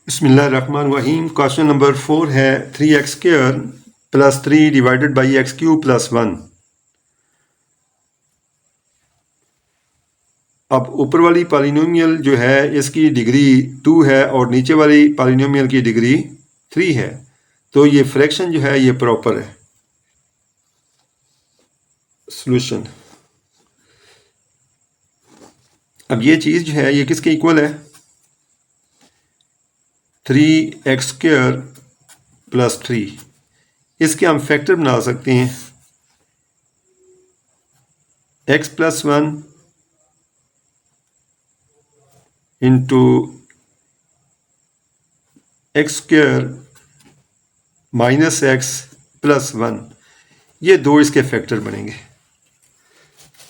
बिस्मिल्लाहिर्रहमानिर्रहीम। Question number 4 है 3x² + 3 divided by x³ + 1। अब ऊपर वाली पॉलिनोमियल जो है इसकी डिग्री 2 है और नीचे वाली पॉलिनोमियल की डिग्री 3 है, तो ये फ्रैक्शन जो है ये प्रॉपर है। सॉल्यूशन, अब ये चीज़ जो है ये किसके इक्वल है? 3x² + 3। इसके हम फैक्टर बना सकते हैं x + 1 इंटू x² - x + 1। ये दो इसके फैक्टर बनेंगे।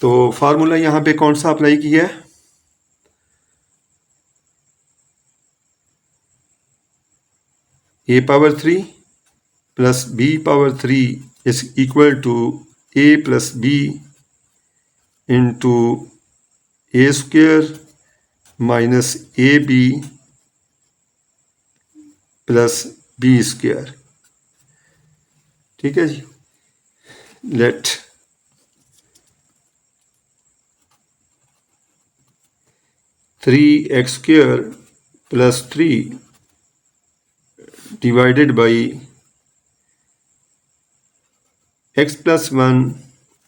तो फार्मूला यहाँ पे कौन सा अप्लाई किया है? a⁻³ + b⁻³ is equal to a + b into a² - ab + b²। ठीक है जी। Let 3x² + 3 divided by x + 1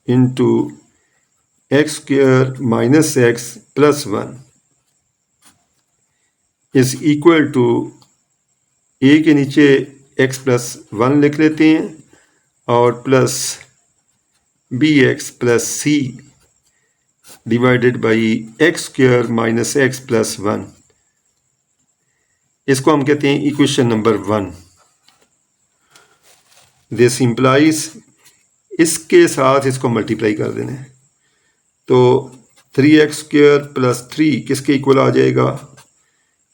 into x² - x + 1 is equal to a के नीचे x + 1 लिख लेते हैं और plus bx + c divided by x² - x + 1। इसको हम कहते हैं इक्वेशन नंबर 1। दिस इम्प्लाइज इसके साथ इसको मल्टीप्लाई कर देना है, तो 3x² + 3 किसके इक्वल आ जाएगा?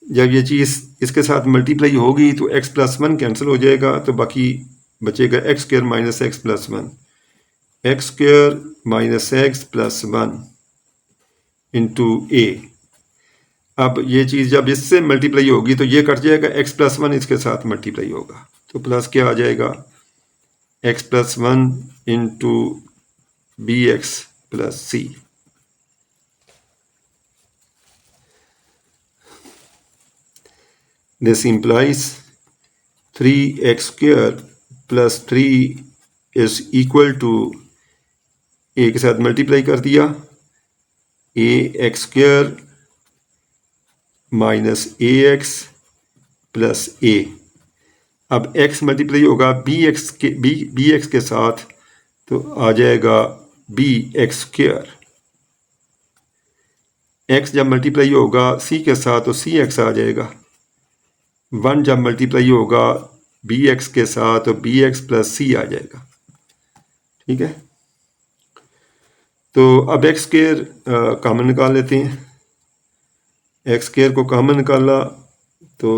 जब ये चीज़ इसके साथ मल्टीप्लाई होगी तो x + 1 कैंसिल हो जाएगा, तो बाकी बचेगा x² - x + 1। x² - x + 1 into a। अब ये चीज़ जब इससे मल्टीप्लाई होगी तो ये कट जाएगा, x + 1 इसके साथ मल्टीप्लाई होगा, तो प्लस क्या आ जाएगा? x + 1 into bx + c। This implies 3x² + 3 is equal to a के साथ मल्टीप्लाई कर दिया, ax² - ax + a। अब x मल्टीप्लाई होगा bx के साथ, तो आ जाएगा bx²। x जब मल्टीप्लाई होगा c के साथ तो cx आ जाएगा। 1 जब मल्टीप्लाई होगा bx के साथ तो bx + c आ जाएगा। ठीक है, तो अब x² कॉमन निकाल लेते हैं। x² को कॉमन निकाला तो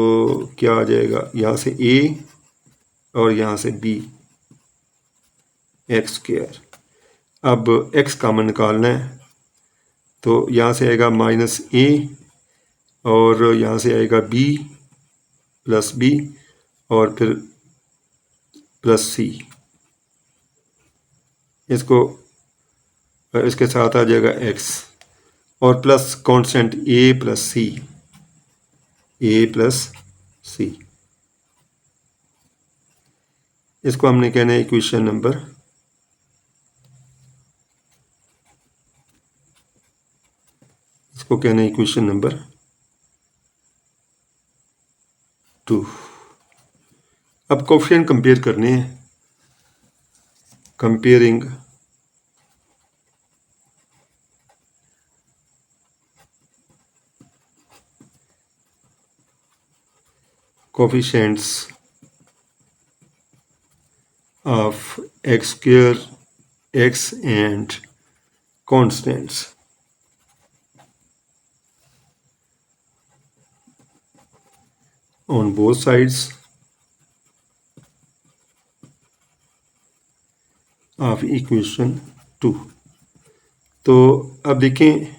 क्या आ जाएगा? यहाँ से a और यहाँ से b x²। अब x कॉमन निकालना है, तो यहाँ से आएगा -a और यहाँ से आएगा b + b और फिर +c। इसको इसके साथ आ जाएगा x और प्लस कांस्टेंट a + c। इसको हमने कहना है इक्वेशन नंबर 2। अब कोएफिशिएंट कंपेयर करने हैं। Comparing coefficients of x², x and constants। on both sides of equation 2। तो अब देखें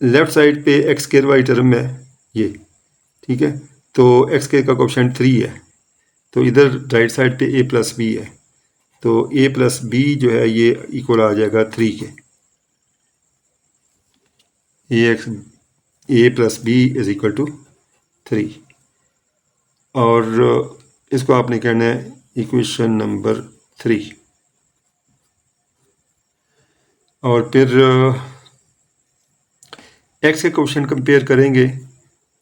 लेफ्ट साइड पे x² वाई टर्म है ये, ठीक है, तो एक्स के का कोएफिशिएंट 3 है, तो इधर राइट साइड पे ए प्लस बी है, तो ए प्लस बी जो है ये इक्वल आ जाएगा 3 के। A plus b is equal to 3, और इसको आपने कहना है इक्वेशन नंबर 3। और फिर एक्स के कोएफिशिएंट कंपेयर करेंगे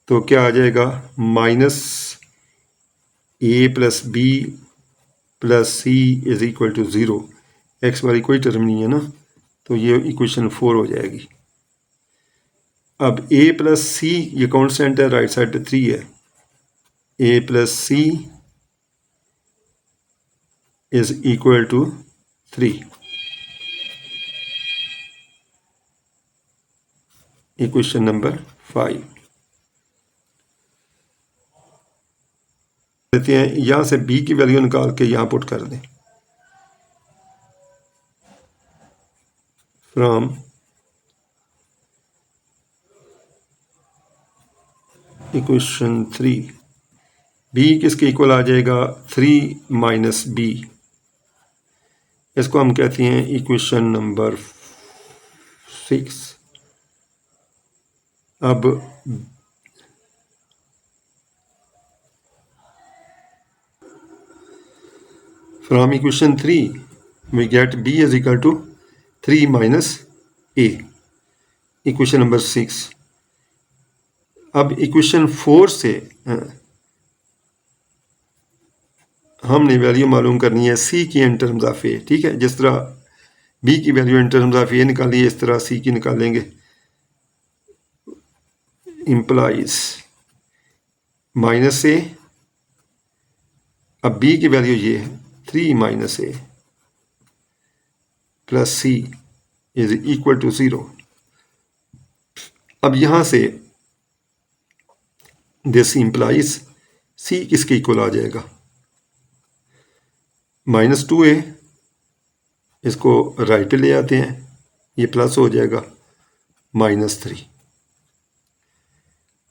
तो क्या आ जाएगा, minus A plus B plus C is equal to 0। X वाली कोई टर्म नहीं है ना, तो ये इक्वेशन 4 हो जाएगी। अब ए प्लस सी ये कांस्टेंट है, राइट साइड पे 3 है, A plus C is equal to 3। Equation number 5 लेते हैं, यहां से बी की वैल्यू निकाल के यहां पुट कर दें। फ्रॉम इक्वेशन 3 बी किसके इक्वल आ जाएगा, 3 माइनस बी, इसको हम कहते हैं इक्वेशन नंबर 6। अब from equation 3 we get B is equal to 3 minus A, equation number 6। अब इक्वेशन 4 से हमने वैल्यू मालूम करनी है सी की इन टर्म्स ऑफ ए। ठीक है, जिस तरह बी की वैल्यू इन टर्म्स ऑफ ए निकाली है, इस तरह सी की निकालेंगे। इम्प्लाइज माइनस ए, अब बी की वैल्यू ये है 3 minus A plus C is equal to 0। अब यहां से दिस इम्प्लाइज सी किसके इक्वल आ जाएगा, -2a, इसको राइट पे ले आते हैं, ये प्लस हो जाएगा -3।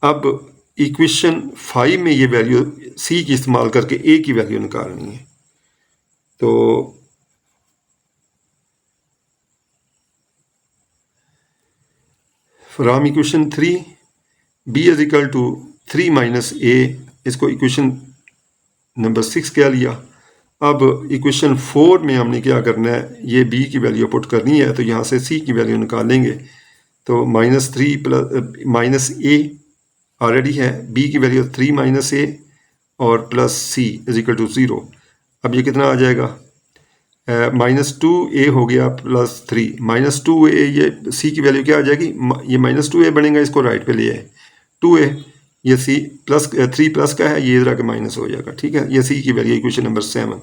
अब इक्वेशन 5 में ये वैल्यू सी की इस्तेमाल करके ए की वैल्यू निकालनी है। तो from equation 3 B is equal to 3 minus A, इसको इक्वेशन नंबर 6 कह लिया। अब इक्वेशन 4 में हमने क्या करना है, ये बी की वैल्यू पुट करनी है, तो यहाँ से सी की वैल्यू निकालेंगे। तो -3 प्लस माइनस ए ऑलरेडी है, बी की वैल्यू 3 माइनस ए और plus C is equal to 0। अब ये कितना आ जाएगा, -2a हो गया प्लस 3, -2a, ये सी की वैल्यू क्या आ जाएगी, ये -2a बनेगा, इसको राइट पे ले आए, 2a, ये सी प्लस 3 प्लस का है, ये इधर आके माइनस हो जाएगा। ठीक है, ये सी की value equation number 7।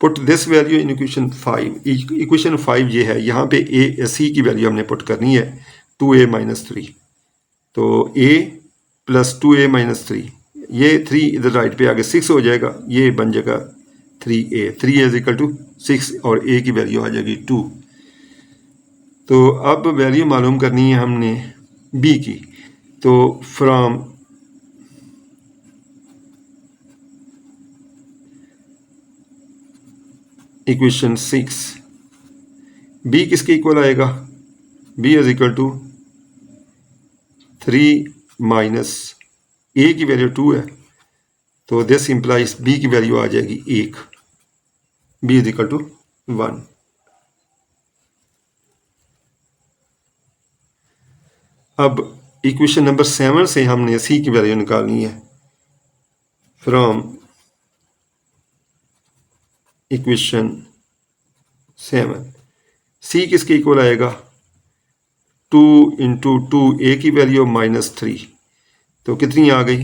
Put this value in equation 5। Equation 5 ये है, यहाँ पे ए सी की वैल्यू हमने पुट करनी है 2a माइनस 3, तो a प्लस 2a माइनस 3, ये 3 इधर राइट पे आगे 6 हो जाएगा, ये बन जाएगा 3a, 3 इज इक्वल टू 6 और a की वैल्यू आ जाएगी 2। तो अब वैल्यू मालूम करनी है हमने b की, तो फ्रॉम इक्वेशन 6 b किसके इक्वल आएगा, b is equal to 3 minus a की वैल्यू 2 है, तो दिस इंप्लाइज b की वैल्यू आ जाएगी 1, b इज इक्वल टू 1। अब इक्वेशन नंबर 7 से हमने सी की वैल्यू निकालनी है। फ्रॉम इक्वेशन 7 सी किसके इक्वल आएगा, 2 इंटू 2a की वैल्यू -3, तो कितनी आ गई,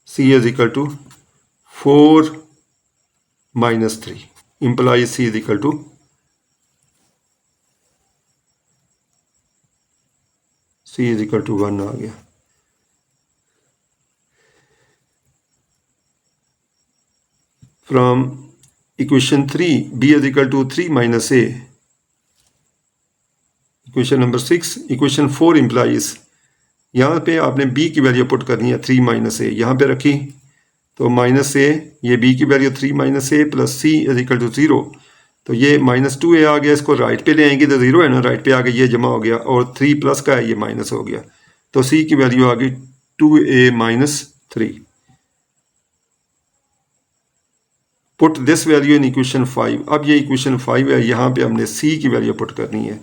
c is equal to 4 minus 3, implies c is equal to c is equal to 1 आ गया। From equation 3 b is equal to 3 minus a, equation number 6, equation 4 implies यहाँ पे आपने b की वैल्यू पुट करनी है 3 माइनस ए, यहाँ पे रखी तो माइनस ए, ये b की value 3 minus A plus C is equal to 0, तो ये -2a आ गया, इसको राइट पे ले आएंगे तो 0 है ना, राइट पे आ गया, ये जमा हो गया, और 3 प्लस का है ये माइनस हो गया, तो c की वैल्यू आ गई 2a minus 3। Put this value in equation 5। अब ये इक्वेशन 5 है, यहाँ पे हमने c की वैल्यू पुट करनी है,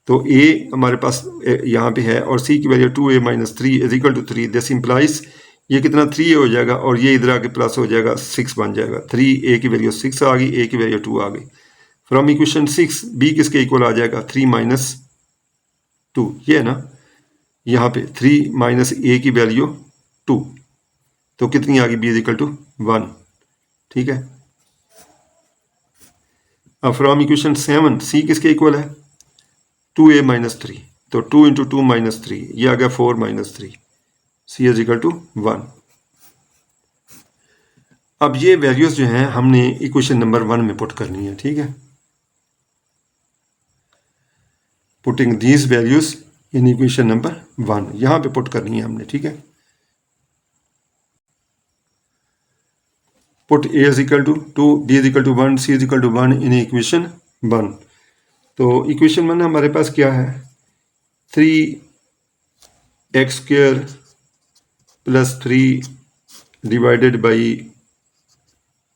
तो a हमारे पास यहाँ पे है और c की value 2a minus 3 is equal to 3। This implies ये कितना 3 हो जाएगा और ये इधर आके प्लस हो जाएगा 6 बन जाएगा। 3a की वैल्यू 6 आ गई, a की वैल्यू 2 आ गई। फ्रॉम इक्वेशन 6 b किसके इक्वल आ जाएगा 3 माइनस 2, ये है ना, यहाँ पे 3 माइनस a की वैल्यू 2, तो कितनी आ गई b इज इक्वल टू 1। ठीक है, अब फ्रॉम इक्वेशन 7 c किसके इक्वल है 2a माइनस 3, तो 2 इंटू 2 माइनस 3, ये आ गया 4 minus 3, c is equal to 1। अब ये वैल्यूज जो हैं हमने इक्वेशन नंबर 1 में पुट करनी है। ठीक है, putting these values in equation number 1, यहाँ पे पुट करनी है हमने। ठीक है, put a is equal to 2, b is equal to 1, c is equal to 1 in equation 1। तो इक्वेशन 1 हमारे पास क्या है 3x square plus 3 divided by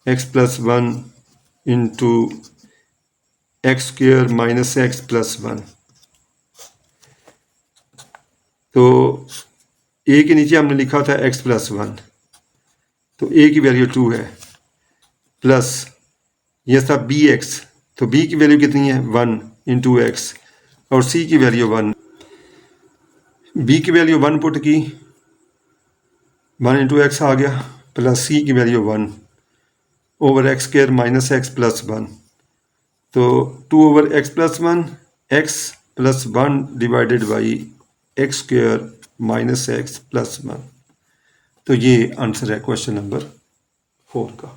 x plus 1 into x square minus x plus 1। तो a के नीचे हमने लिखा था x प्लस 1, तो a की वैल्यू 2 है, प्लस ये था bx, तो b की वैल्यू कितनी है 1 इंटू एक्स, और c की वैल्यू 1, b की वैल्यू 1 पुट की, 1 इंटू एक्स आ गया, प्लस c की value 1 over x square minus x plus 1, तो 2 over x plus 1 x plus 1 divided by x square minus x plus 1। तो ये आंसर है क्वेश्चन नंबर 4 का।